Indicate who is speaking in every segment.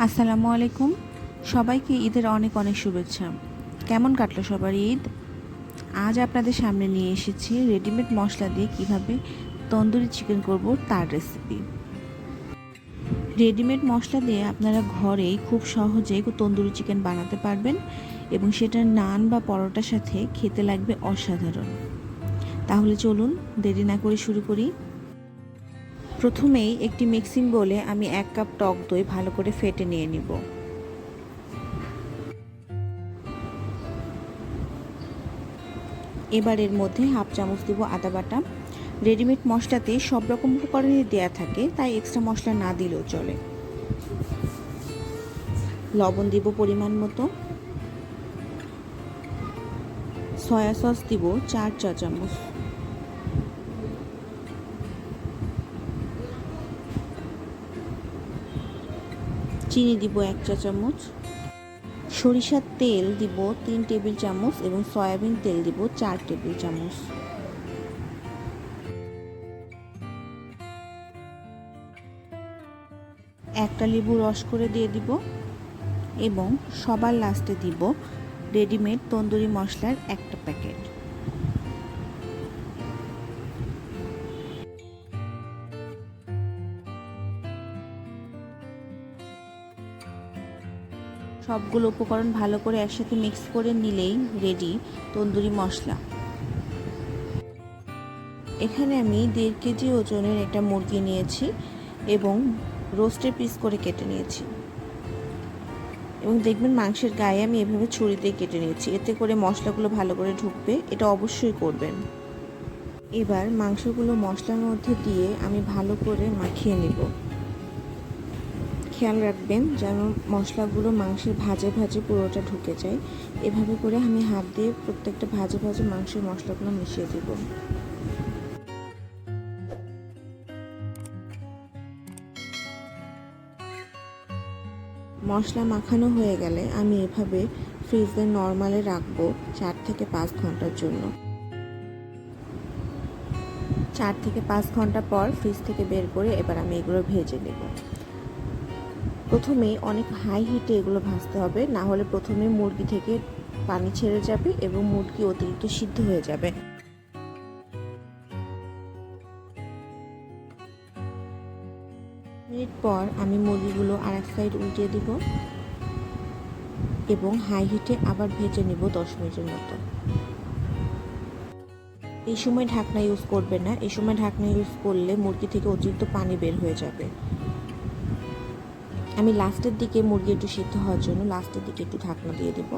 Speaker 1: আসসালামু আলাইকুম। সবাইকে ঈদের অনেক অনেক শুভেচ্ছা। কেমন কাটলো সবার ঈদ? আজ আপনাদের সামনে নিয়ে এসেছি রেডিমেড মশলা দিয়ে কিভাবে তন্দুরি চিকেন করব তার রেসিপি। রেডিমেড মশলা দিয়ে আপনারা ঘরেই খুব সহজেই তন্দুরি চিকেন বানাতে পারবেন এবং সেটা নান বা পরোটার সাথে খেতে লাগবে অসাধারণ। তাহলে চলুন দেরি না করে শুরু করি। প্রথমেই একটি মিক্সিং বোলে আমি 1 কাপ টক দই ভালো করে ফেটে নিয়ে নিব। এবার এর মধ্যে হাফ চামচ দিব আদা বাটা। রেডিমেড মশলাতে সব রকম উপকরণই দেয়া থাকে, তাই এক্সট্রা মশলা না দিলেও চলে। লবণ দিব পরিমাণ মতো। সয়া সস দিব 4 চা চামচ। চিনি দিব 1 চা চামচ। সরিষার তেল দিব 3 টেবিল চামচ এবং সয়াবিন তেল দিব 4 টেবিল চামচ। একটা লেবু রস করে দিয়ে দিব এবং সবার লাস্টে দিব রেডিমেড তন্দুরি মশলার একটা প্যাকেট। সবগুলো উপকরণ ভালো করে একসাথে মিক্স করে নিলেই রেডি তন্দুরি মশলা। এখানে আমি 1.5 কেজি ওজনের একটা মুরগি নিয়েছি এবং রোস্টের পিস করে কেটে নিয়েছি এবং দেখবেন মাংসের গায়ে আমি এভাবে ছুরি দিয়ে কেটে নিয়েছি, এতে করে মশলাগুলো ভালো করে ঢুকবে, এটা অবশ্যই করবেন। এবার মাংসগুলো মশলার মধ্যে দিয়ে আমি ভালো করে মাখিয়ে নেব। খেয়াল রাখবেন যেন মশলাগুলো মাংসের ভাজে ভাজে পুরোটা ঢুকে যায়। এভাবে করে আমি হাত দিয়ে প্রত্যেকটা ভাজে ভাজে মাংসের মশলাগুলো মিশিয়ে দেব। মশলা মাখানো হয়ে গেলে আমি এভাবে ফ্রিজে নরমালে রাখবো 4 থেকে 5 ঘন্টার জন্য। 4 থেকে 5 ঘন্টা পর ফ্রিজ থেকে বের করে এবার আমি এগুলো ভেজে নেব। প্রথমে অনেক হাই হিটে এগুলো ভাজতে হবে, না হলে প্রথমে মুরগি থেকে পানি ছেড়ে যাবে এবং মুরগি অতিরিক্ত সিদ্ধ হয়ে যাবে। মিনিট পর আমি মুরগিগুলো আরেক সাইড উল্টিয়ে দিব এবং হাই হিটে আবার ভেজে নিব 10 মিনিটের মতো। এই সময় ঢাকনা ইউজ করবেন না, এই সময় ঢাকনা ইউজ করলে মুরগি থেকে অতিরিক্ত পানি বের হয়ে যাবে। আমি লাস্টের দিকে মুরগি একটু সিদ্ধ হওয়ার জন্য লাস্টের দিকে একটু ঢাকনা দিয়ে দেব।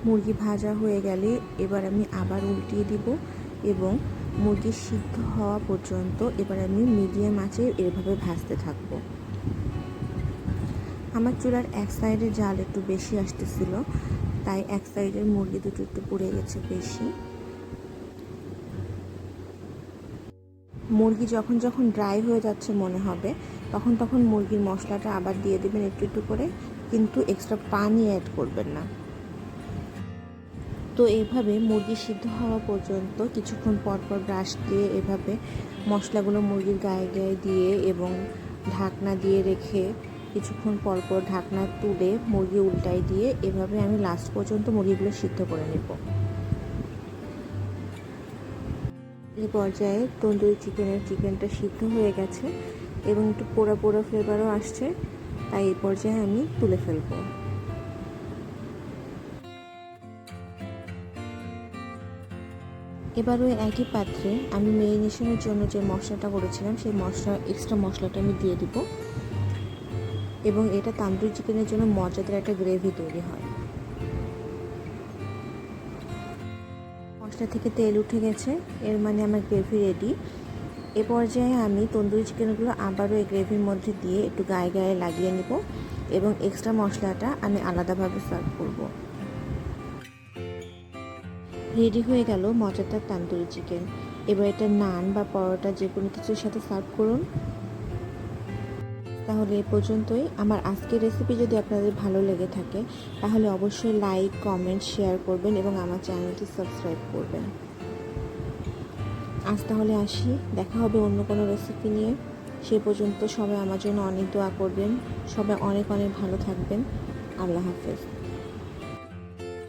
Speaker 1: মুরগি ভাজা হয়ে গেলে এবার আমি আবার উল্টিয়ে দিব এবং মুরগি সিদ্ধ হওয়া পর্যন্ত এবার আমি মিডিয়াম আঁচে এভাবে ভাজতে থাকব। আমার চুলার এক সাইডে জাল একটু বেশি আসতেছিল, তাই এক সাইডের মুরগি দুটো একটু পুড়ে গেছে বেশি। মুরগি যখন যখন ড্রাই হয়ে যাচ্ছে মনে হবে, তখন তখন মুরগির মশলাটা আবার দিয়ে দেবেন একটু একটু করে, কিন্তু এক্সট্রা পানি অ্যাড করবেন না। তো এইভাবে মুরগি সিদ্ধ হওয়া পর্যন্ত কিছুক্ষণ পর পর ব্রাশ দিয়ে এভাবে মশলাগুলো মুরগির গায়ে গায়ে দিয়ে এবং ঢাকনা দিয়ে রেখে কিছুক্ষণ পর পর ঢাকনা তুলে মুরগি উল্টাই দিয়ে এভাবে আমি লাস্ট পর্যন্ত মুরগিগুলো সিদ্ধ করে নেব। এই পর্যায়ে তন্দুরি চিকেনটা সিদ্ধ হয়ে গেছে এবং একটু পোড়া পোড়া ফ্লেভারও আসছে, তাই এই পর্যায়ে আমি তুলে ফেলব। এবার ওই একই পাত্রে আমি মেরিনেশনের জন্য যে মশলাটা করেছিলাম সেই এক্সট্রা মশলাটা আমি দিয়ে দিব এবং এটা তান্দুরি চিকেনের জন্য মজাদার একটা গ্রেভি তৈরি হয়। মশলা থেকে তেল উঠে গেছে, এর মানে আমার গ্রেভি রেডি। এ পর্যায়ে আমি তন্দুরি চিকেনগুলো আবারও এই গ্রেভির মধ্যে দিয়ে একটু গায়ে গায়ে লাগিয়ে নেব এবং এক্সট্রা মশলাটা আমি আলাদাভাবে সার্ভ করব। রেডি হয়ে গেল মজাদার তান্দুরি চিকেন। এবার এটা নান বা পরোটা যে কোনো কিছুর সাথে সার্ভ করুন। তাহলে এ পর্যন্তই। আমার আজকের রেসিপি যদি আপনাদের ভালো লেগে থাকে তাহলে অবশ্যই লাইক, কমেন্ট, শেয়ার করবেন এবং আমার চ্যানেলটি সাবস্ক্রাইব করবেন। আজ তাহলে আসি, দেখা হবে অন্য কোনো রেসিপি নিয়ে। সেই পর্যন্ত সবাই আমার জন্য অনেক দোয়া করবেন। সবাই অনেক অনেক ভালো থাকবেন। আল্লাহ হাফেজ।